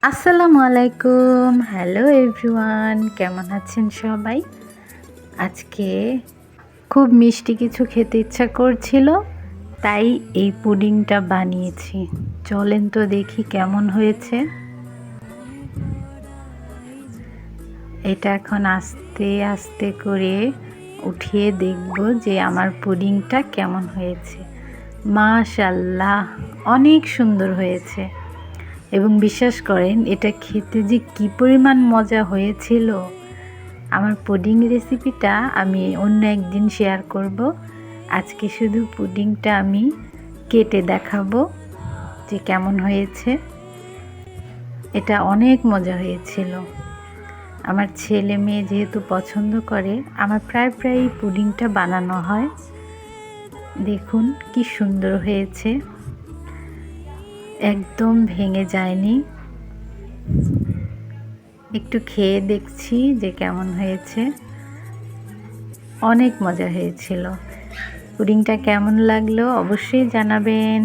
আসসালামু আলাইকুম, hello everyone, কেমন আছেন সবাই? আজকে খুব মিষ্টি কিছু খেতে ইচ্ছা করছিল, তাই এই পুডিংটা বানিয়েছি। চলেন তো দেখি কেমন হয়েছে। এটা এখন আস্তে আস্তে করে উঠিয়ে দেখব যে আমার পুডিংটা কেমন হয়েছে। মাশাআল্লাহ, অনেক সুন্দর হয়েছে। এবং বিশ্বাস করেন এটা খেতে যে কী পরিমাণ মজা হয়েছিল। আমার পুডিং রেসিপিটা আমি অন্য একদিন শেয়ার করব। আজকে শুধু পুডিংটা আমি কেটে দেখাবো যে কেমন হয়েছে। এটা অনেক মজা হয়েছিল। আমার ছেলে মেয়ে যেহেতু পছন্দ করে, আমার প্রায় পুডিংটা বানানো হয়। দেখুন কি সুন্দর হয়েছে, একদম ভেঙে যায়নি। একটু খেয়ে দেখছি যে কেমন হয়েছে। অনেক মজা হয়েছিল। পুডিংটা কেমন লাগলো অবশ্যই জানাবেন।